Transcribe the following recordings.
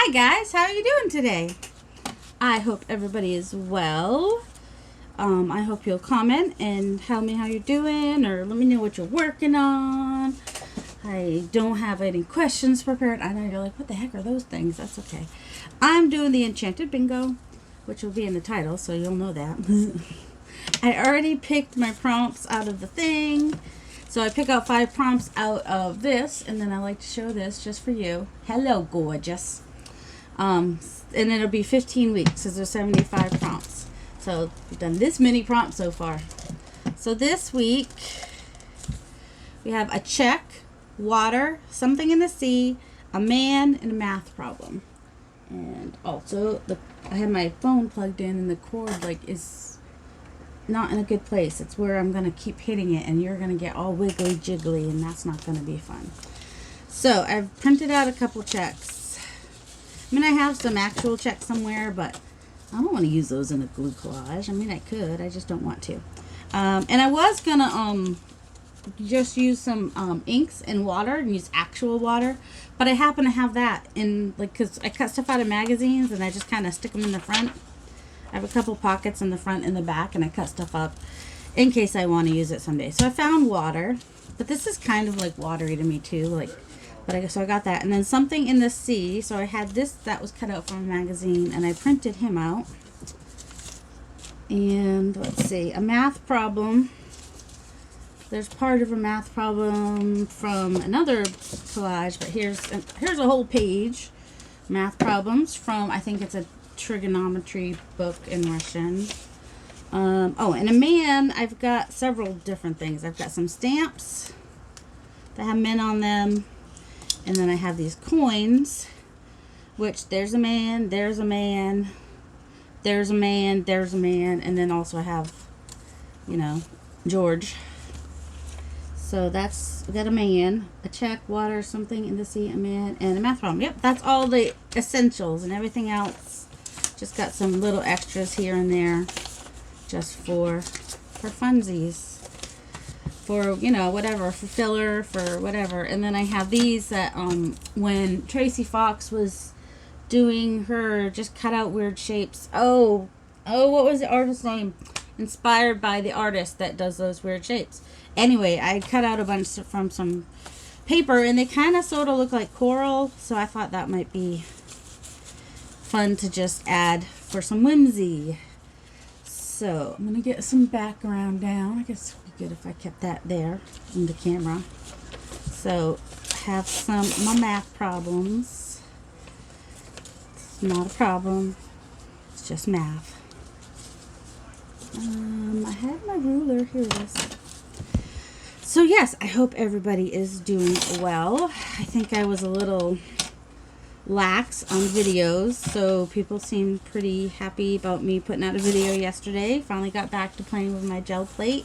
Hi guys, how are you doing today? I hope everybody is well. I hope you'll comment and tell me how you're doing, or let me know what you're working on. I don't have any questions prepared. I know you're like, what the heck are those things? That's okay. I'm doing the Enchanted Bingo, which will be in the title, so you'll know that. I already picked my prompts out of the thing. So I pick out 5 prompts out of this, and then I like to show this just for you. Hello, gorgeous. And it'll be 15 weeks because there's 75 prompts. So we've done this many prompts so far. So this week we have a check, water, something in the sea, a man, and a math problem. And also I have my phone plugged in, and the cord is not in a good place. It's where I'm gonna keep hitting it, and you're gonna get all wiggly jiggly, and that's not gonna be fun. So I've printed out a couple checks. I mean, I have some actual checks somewhere, but I don't want to use those in a glue collage. I mean, I could, I just don't want to. And I was gonna just use some inks and water and use actual water, but I happen to have that in, like, because I cut stuff out of magazines and I just kind of stick them in the front. I have a couple pockets in the front and the back, and I cut stuff up in case I want to use it someday. So I found water, but this is kind of like watery to me too. Like, so I got that, and then something in the sea. So I had this that was cut out from a magazine, and I printed him out. And let's see, a math problem. There's part of a math problem from another collage, but here's a whole page. Math problems from, I think it's a trigonometry book in Russian. Oh, and a man, I've got several different things. I've got some stamps that have men on them, and then I have these coins, which there's a man, there's a man, there's a man, there's a man, and then also I have, you know, George. So that's, we got a man, a check, water, something in the sea, a man, and a math problem. Yep, that's all the essentials, and everything else just got some little extras here and there just for funsies, for, you know, whatever, for filler, for whatever. And then I have these that when Tracy Fox was doing her just cut out weird shapes. Oh, what was the artist's name? Inspired by the artist that does those weird shapes. Anyway, I cut out a bunch from some paper, and they kind of sort of look like coral, so I thought that might be fun to just add for some whimsy. So I'm gonna get some background down. I guess it would be good if I kept that there in the camera. So I have some of my math problems. It's not a problem, it's just math. I had my ruler, here it is. So yes, I hope everybody is doing well. I think I was a little lax on videos, so people seemed pretty happy about me putting out a video yesterday. Finally got back to playing with my gel plate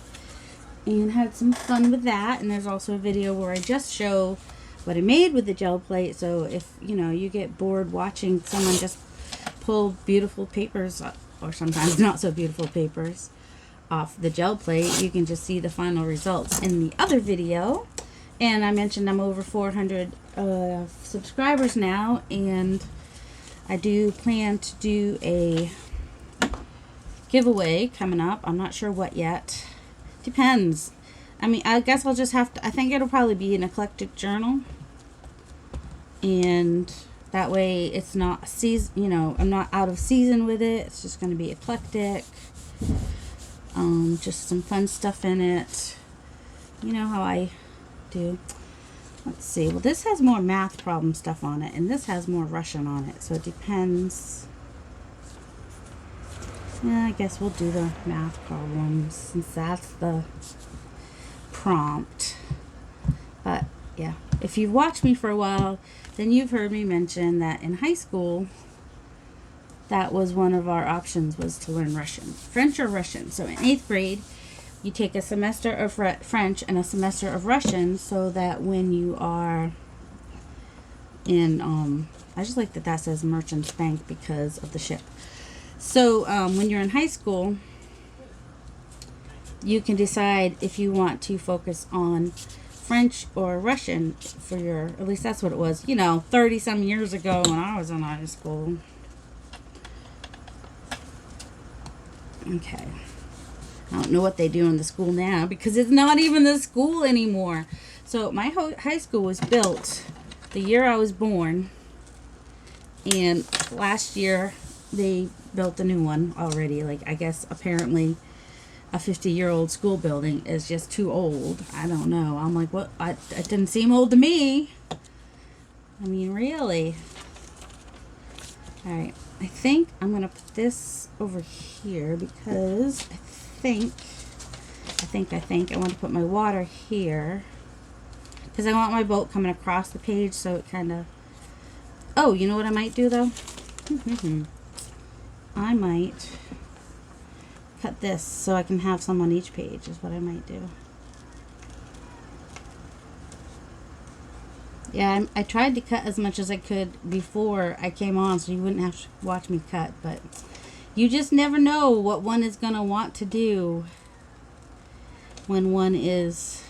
and had some fun with that. And there's also a video where I just show what I made with the gel plate, so if, you know, you get bored watching someone just pull beautiful papers, or sometimes not so beautiful papers, off the gel plate, you can just see the final results in the other video. And I mentioned I'm over 400 subscribers now, and I do plan to do a giveaway coming up. I'm not sure what yet. Depends. I mean, I guess I'll just have to, I think it'll probably be an eclectic journal, and that way it's not season, you know, I'm not out of season with it. It's just going to be eclectic. Just some fun stuff in it. You know how I do. Let's see. Well, this has more math problem stuff on it, and this has more Russian on it. So it depends. Yeah, I guess we'll do the math problems since that's the prompt. But yeah, if you've watched me for a while, then you've heard me mention that in high school, that was one of our options, was to learn Russian, French or Russian. So in 8th grade, you take a semester of French and a semester of Russian, so that when you are in, I just like that says Merchant's Bank because of the ship. So when you're in high school, you can decide if you want to focus on French or Russian for your, at least that's what it was, 30 some years ago when I was in high school. Okay. I don't know what they do in the school now because it's not even the school anymore. So my high school was built the year I was born, and last year they built a new one already. Like, I guess apparently a 50-year-old school building is just too old. I don't know. I'm like, what? It didn't seem old to me. I mean, really. All right. I think I'm going to put this over here because I think I want to put my water here because I want my boat coming across the page, so it kind of... Oh, you know what I might do, though? I might cut this so I can have some on each page is what I might do. Yeah, I tried to cut as much as I could before I came on so you wouldn't have to watch me cut, but you just never know what one is going to want to do when one is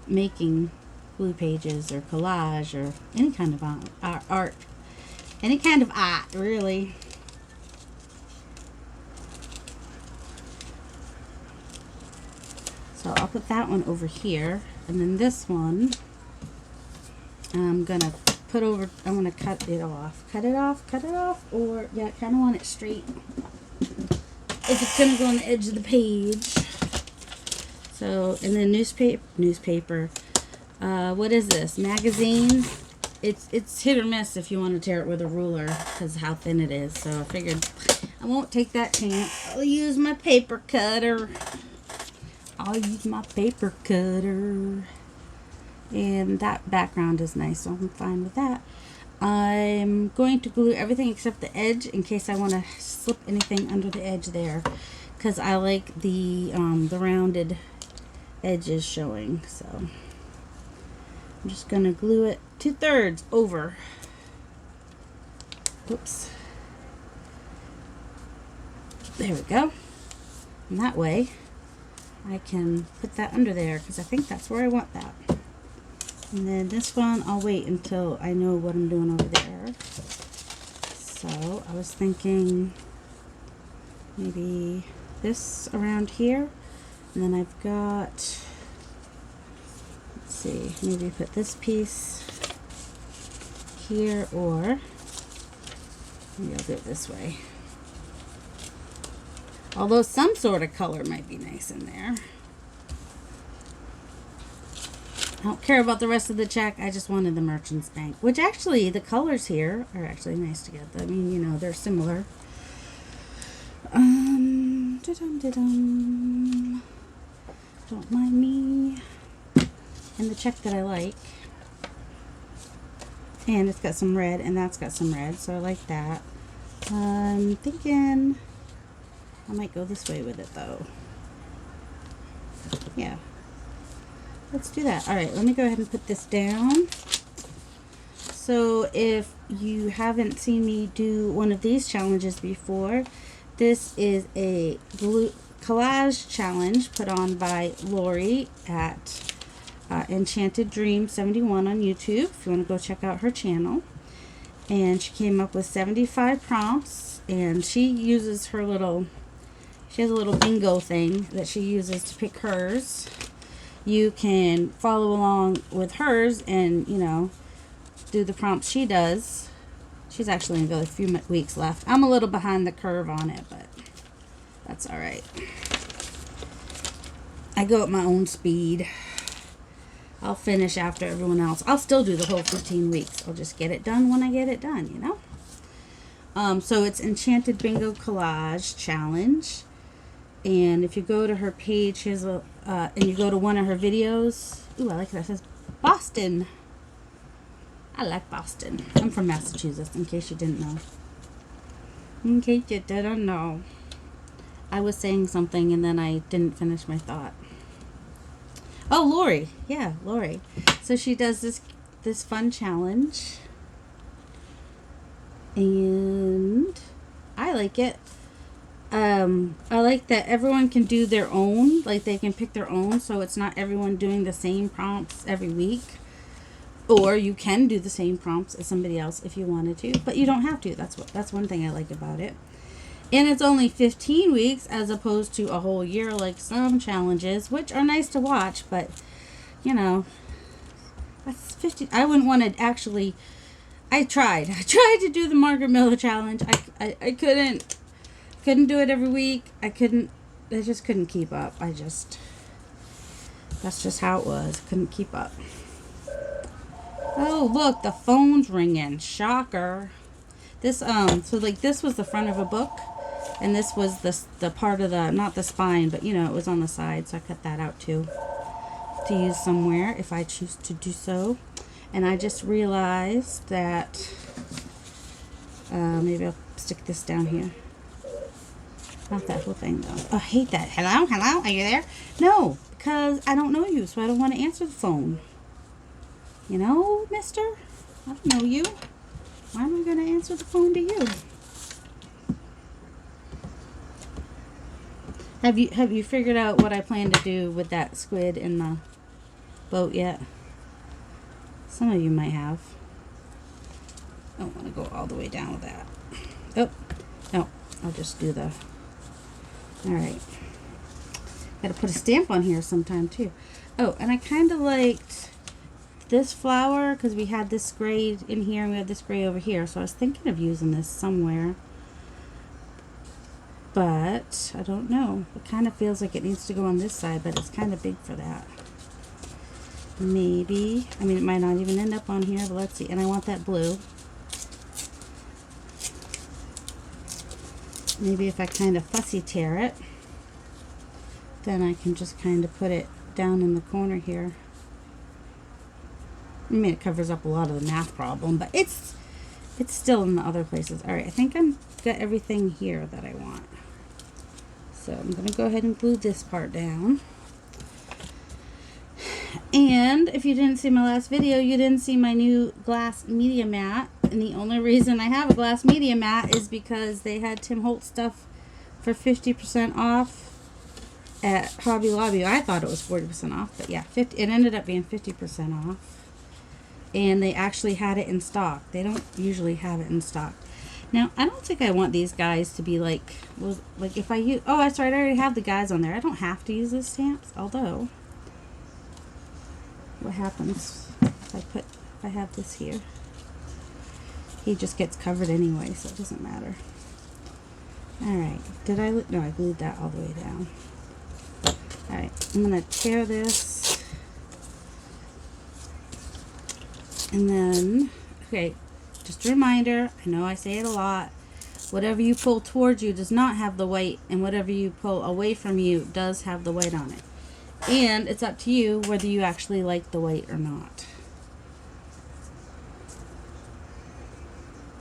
making glue pages or collage or any kind of art. Any kind of art, really. So I'll put that one over here, and then this one I'm gonna put over. I want to cut it off, or yeah, I kind of want it straight if it's gonna go on the edge of the page. So, and then newspaper. What is this? Magazine. It's hit or miss if you want to tear it with a ruler because of how thin it is. So I figured I won't take that chance. I'll use my paper cutter. And that background is nice, so I'm fine with that. I'm going to glue everything except the edge in case I want to slip anything under the edge there, because I like the rounded edges showing. So I'm just going to glue it 2/3 over. Oops. There we go. And that way I can put that under there because I think that's where I want that. And then this one, I'll wait until I know what I'm doing over there. So I was thinking maybe this around here. And then I've got, let's see, maybe put this piece here, or maybe I'll do it this way. Although some sort of color might be nice in there. I don't care about the rest of the check. I just wanted the Merchant's Bank. Which actually, the colors here are actually nice together. I mean, they're similar. Don't mind me. And the check that I like. And it's got some red, and that's got some red. So I like that. I'm thinking I might go this way with it, though. Yeah. Let's do that. All right, let me go ahead and put this down. So if you haven't seen me do one of these challenges before, this is a collage challenge put on by Lori at Enchanted Dream 71 on YouTube, if you want to go check out her channel. And she came up with 75 prompts, and she uses her she has a little bingo thing that she uses to pick hers. You can follow along with hers and, do the prompts she does. She's actually got a few weeks left. I'm a little behind the curve on it, but that's all right. I go at my own speed. I'll finish after everyone else. I'll still do the whole 15 weeks. I'll just get it done when I get it done, So it's Enchanted Bingo Collage Challenge. And if you go to her page, here's and you go to one of her videos. Ooh, I like that. It says Boston. I like Boston. I'm from Massachusetts, in case you didn't know. In case you didn't know. I was saying something and then I didn't finish my thought. Oh, Lori. Yeah, Lori. So she does this fun challenge. And I like it. I like that everyone can do their own, like they can pick their own, so it's not everyone doing the same prompts every week. Or you can do the same prompts as somebody else if you wanted to, but you don't have to. That's one thing I like about it. And it's only 15 weeks as opposed to a whole year like some challenges, which are nice to watch, but you know, that's 50. I wouldn't want to actually. I tried to do the Margaret Miller challenge. I couldn't do it every week. I just couldn't keep up. That's just how it was. Couldn't keep up. Oh, look, the phone's ringing. Shocker. This, so like this was the front of a book, and this was the part of the, not the spine, but you know, it was on the side, so I cut that out too, to use somewhere if I choose to do so. And I just realized that, maybe I'll stick this down here. Not that whole thing though. Oh, I hate that. Hello? Hello? Are you there? No, because I don't know you, so I don't want to answer the phone. You know, mister? I don't know you. Why am I going to answer the phone to you? Have you figured out what I plan to do with that squid in the boat yet? Some of you might have. I don't want to go all the way down with that. Oh, no. I'll just do the... Alright. Gotta put a stamp on here sometime too. Oh, and I kind of liked this flower because we had this gray in here and we had this gray over here, so I was thinking of using this somewhere, but I don't know. It kind of feels like it needs to go on this side, but it's kind of big for that. Maybe, I mean, it might not even end up on here, but let's see. And I want that blue. Maybe if I kind of fussy tear it, then I can just kind of put it down in the corner here. I mean, it covers up a lot of the math problem, but it's still in the other places. All right, I think I've got everything here that I want. So I'm going to go ahead and glue this part down. And if you didn't see my last video, you didn't see my new glass media mat. And the only reason I have a glass media mat is because they had Tim Holtz stuff for 50% off at Hobby Lobby. I thought it was 40% off, but yeah, it ended up being 50% off. And they actually had it in stock. They don't usually have it in stock. Now, I don't think I want these guys to be like, well, like if I use, oh, that's right, I already have the guys on there. I don't have to use those stamps, although, what happens if I have this here? He just gets covered anyway, so it doesn't matter. Alright, no, I glued that all the way down. Alright, I'm going to tear this. And then, okay, just a reminder, I know I say it a lot, whatever you pull towards you does not have the white, and whatever you pull away from you does have the white on it. And it's up to you whether you actually like the white or not.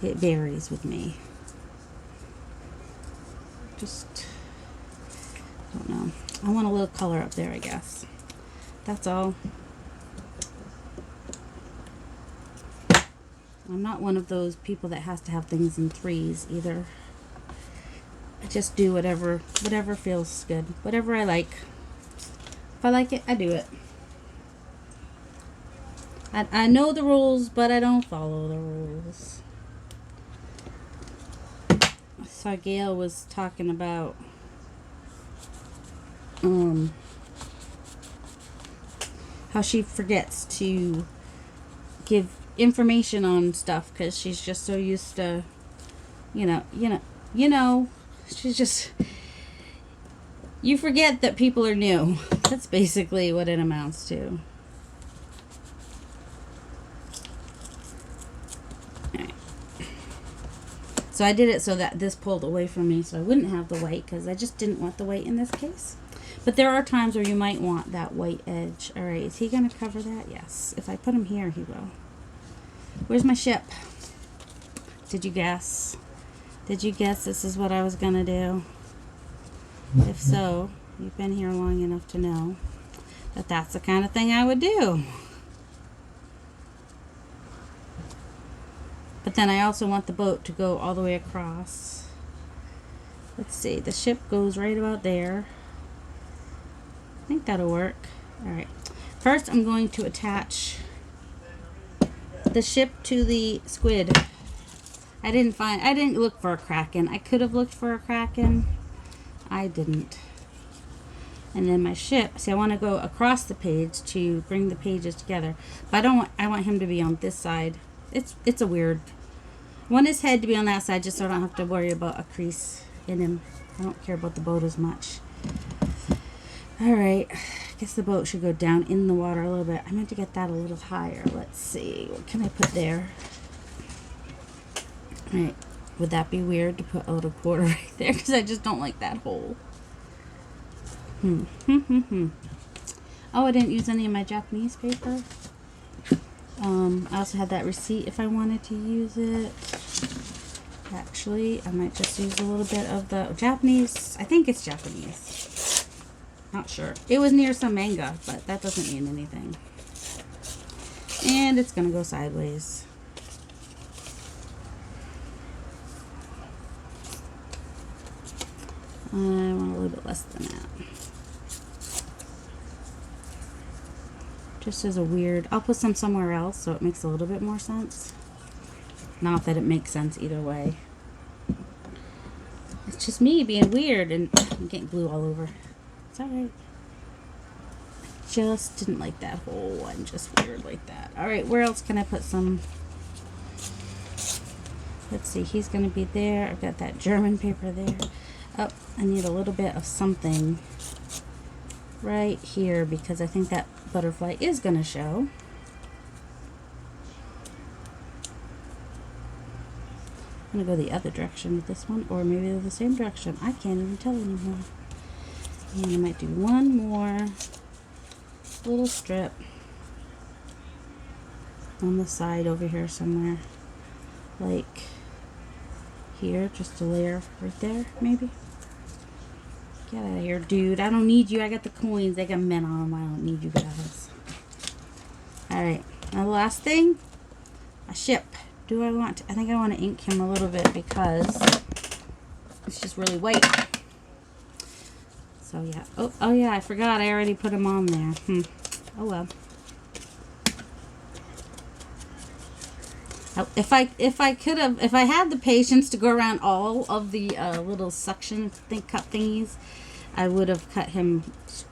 It varies with me. Just, I don't know. I want a little color up there, I guess. That's all. I'm not one of those people that has to have things in threes either. I just do whatever feels good. Whatever I like. If I like it, I do it. I know the rules, but I don't follow the rules. I saw Gail was talking about how she forgets to give information on stuff because she's just so used to, you know, she's just, you forget that people are new. That's basically what it amounts to. Alright. So I did it so that this pulled away from me so I wouldn't have the white because I just didn't want the white in this case. But there are times where you might want that white edge. Alright, is he going to cover that? Yes. If I put him here, he will. Where's my ship? Did you guess? Did you guess this is what I was going to do? If so, you've been here long enough to know that that's the kind of thing I would do. But then I also want the boat to go all the way across. Let's see, the ship goes right about there. I think that'll work. Alright. First I'm going to attach the ship to the squid. I didn't look for a kraken. I could have looked for a kraken. I didn't. And then my ship, see, I want to go across the page to bring the pages together. But I want him to be on this side. It's a weird. I want his head to be on that side just so I don't have to worry about a crease in him. I don't care about the boat as much. Alright, I guess the boat should go down in the water a little bit. I meant to get that a little higher. Let's see, what can I put there? Alright, would that be weird to put a little quarter right there? Because I just don't like that hole. Oh, I didn't use any of my Japanese paper. I also had that receipt if I wanted to use it. Actually, I might just use a little bit of the Japanese. I think it's Japanese. Not sure. It was near some manga, but that doesn't mean anything. And it's going to go sideways. I want a little bit less than that. Just as a weird, I'll put some somewhere else so it makes a little bit more sense. Not that it makes sense either way. It's just me being weird and I'm getting glue all over. It's alright. I just didn't like that hole. I'm just weird like that. Alright, where else can I put some? Let's see, he's going to be there. I've got that German paper there. Oh, I need a little bit of something right here because I think that butterfly is going to show. I'm going to go the other direction with this one, or maybe the same direction. I can't even tell anymore. And I might do one more little strip on the side over here somewhere. Like here, just a layer right there, maybe. Get out of here, dude. I don't need you. I got the coins. They got men on them. I don't need you guys. Alright, now the last thing, a ship. Do I want to? I think I want to ink him a little bit because it's just really white. So yeah. Oh yeah, I forgot. I already put him on there. Oh well. If I had the patience to go around all of the little suction cup thingies, I would have cut him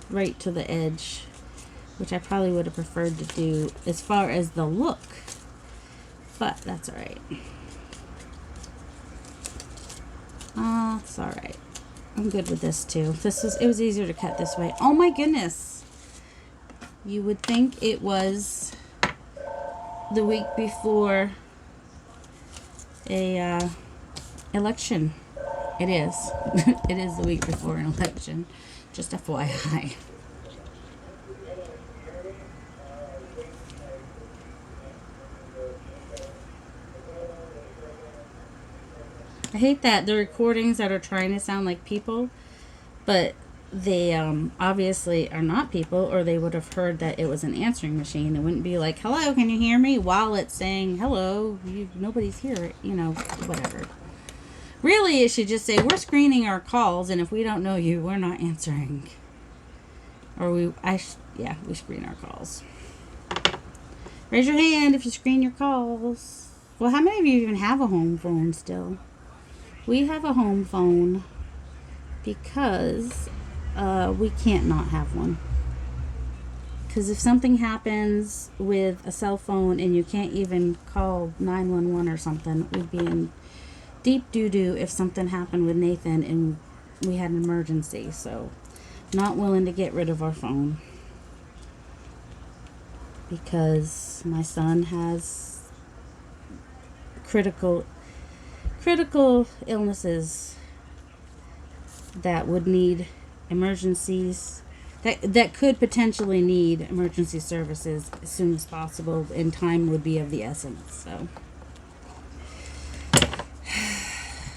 right to the edge, which I probably would have preferred to do as far as the look. But that's alright. It's alright. I'm good with this too. It was easier to cut this way. Oh my goodness. You would think it was the week before a election. It is. It is the week before an election. Just FYI. I hate that the recordings that are trying to sound like people, but they obviously are not people, or they would have heard that it was an answering machine. It wouldn't be like, hello, can you hear me? While it's saying, hello, nobody's here, whatever. Really, it should just say, we're screening our calls, and if we don't know you, we're not answering. Or we screen our calls. Raise your hand if you screen your calls. Well, how many of you even have a home phone still? We have a home phone because we can't not have one. Because if something happens with a cell phone and you can't even call 911 or something, we'd be in deep doo-doo if something happened with Nathan and we had an emergency. So, not willing to get rid of our phone. Because my son has critical illnesses that would need emergencies, that could potentially need emergency services as soon as possible, and time would be of the essence.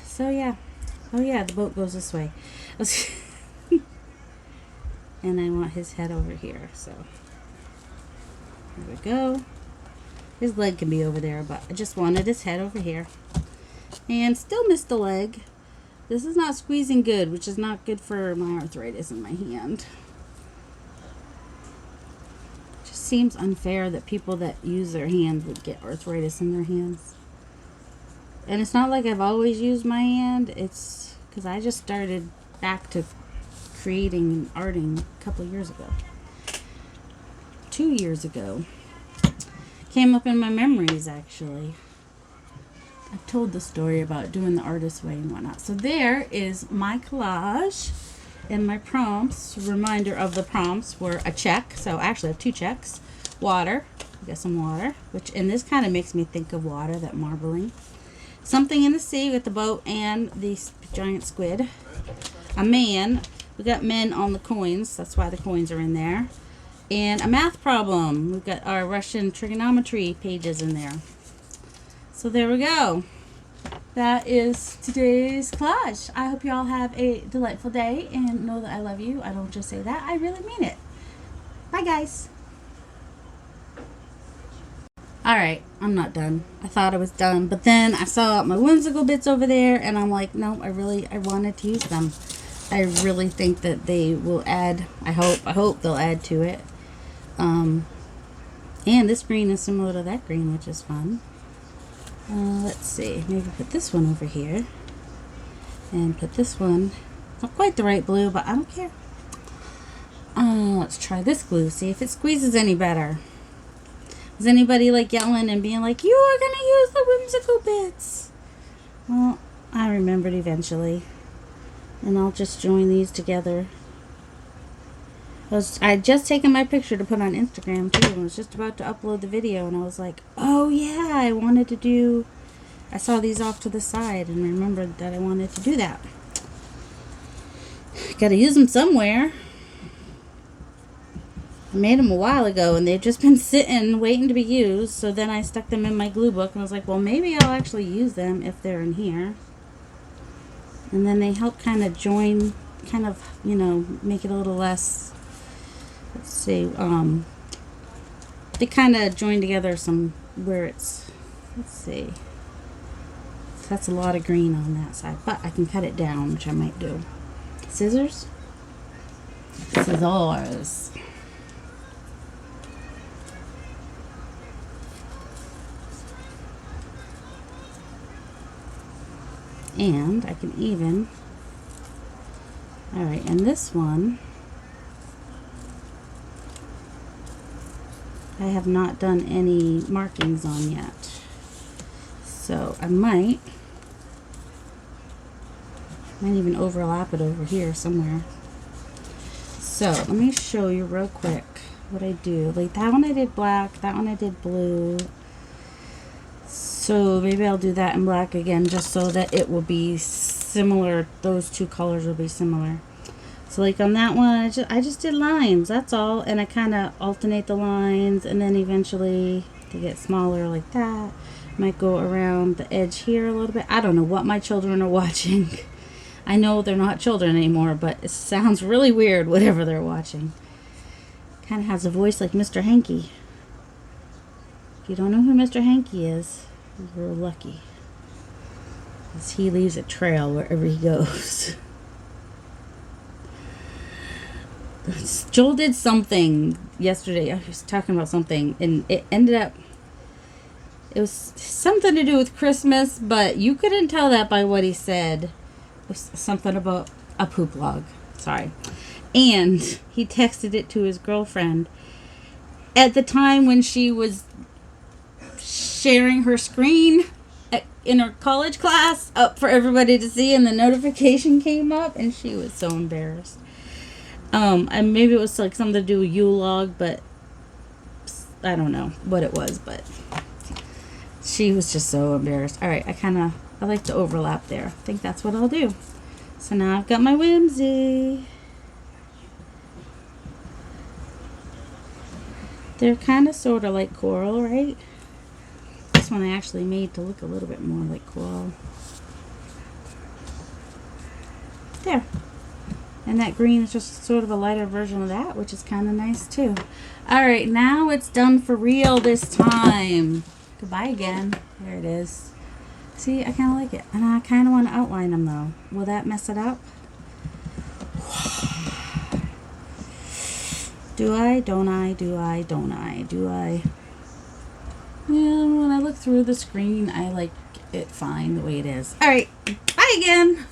So yeah. Oh yeah, the boat goes this way. And I want his head over here, so there we go. His leg can be over there, but I just wanted his head over here. And still missed the leg. This is not squeezing good, which is not good for my arthritis in my hand. It just seems unfair that people that use their hands would get arthritis in their hands. And it's not like I've always used my hand. It's because I just started back to creating and arting a couple of years ago. 2 years ago. Came up in my memories, actually. I've told the story about doing the artist way and whatnot. So there is my collage and my prompts. Reminder of the prompts were a check. So actually I have 2 checks. Water. I got some water. And this kind of makes me think of water, that marbling. Something in the sea with the boat and the giant squid. A man. We got men on the coins. That's why the coins are in there. And a math problem. We've got our Russian trigonometry pages in there. So there we go. That is today's collage. I hope you all have a delightful day and know that I love you. I don't just say that. I really mean it. Bye, guys. Alright, I'm not done. I thought I was done, but then I saw my whimsical bits over there and I'm like, no, I wanted to use them. I really think that they will add, I hope they'll add to it. And this green is similar to that green, which is fun. Let's see, maybe put this one over here and put this one, not quite the right blue, but I don't care. Let's try this glue, see if it squeezes any better. Is anybody like yelling and being like, you are gonna use the whimsical bits? Well, I remembered eventually, and I'll just join these together. I had just taken my picture to put on Instagram too, and was just about to upload the video, and I was like, oh yeah, I saw these off to the side and remembered that I wanted to do that. Gotta use them somewhere. I made them a while ago and they've just been sitting waiting to be used, so then I stuck them in my glue book and I was like, well, maybe I'll actually use them if they're in here. And then they help kind of join, kind of, you know, make it a little less, let's see, they kind of join together some where it's, let's see, that's a lot of green on that side, but I can cut it down, which I might do. Scissors? Scissors. And I can even, alright, and this one, I have not done any markings on yet. So I might even overlap it over here somewhere. So let me show you real quick what I do. Like that one I did black, that one I did blue. So maybe I'll do that in black again just so that it will be similar. Those 2 colors will be similar. So like on that one, I just did lines, that's all. And I kind of alternate the lines, and then eventually they get smaller like that. Might go around the edge here a little bit. I don't know what my children are watching. I know they're not children anymore, but it sounds really weird whatever they're watching. Kind of has a voice like Mr. Hanky. If you don't know who Mr. Hanky is, you're lucky. Because he leaves a trail wherever he goes. Joel did something yesterday. I was talking about something, and it ended up, it was something to do with Christmas, but you couldn't tell that by what he said. It was something about a poop log. Sorry. And he texted it to his girlfriend at the time when she was sharing her screen in her college class up for everybody to see, and the notification came up and she was so embarrassed. And maybe it was like something to do with Yule log, but I don't know what it was, but she was just so embarrassed. Alright, I like to overlap there. I think that's what I'll do. So now I've got my whimsy. They're kind of sort of like coral, right? This one I actually made to look a little bit more like coral. There. And that green is just sort of a lighter version of that, which is kind of nice too. Alright, now it's done for real this time. Goodbye again. There it is. See, I kind of like it. And I kind of want to outline them, though. Will that mess it up? Do I? Don't I? Do I? Don't I? Do I? Yeah, when I look through the screen, I like it fine the way it is. All right. Bye again.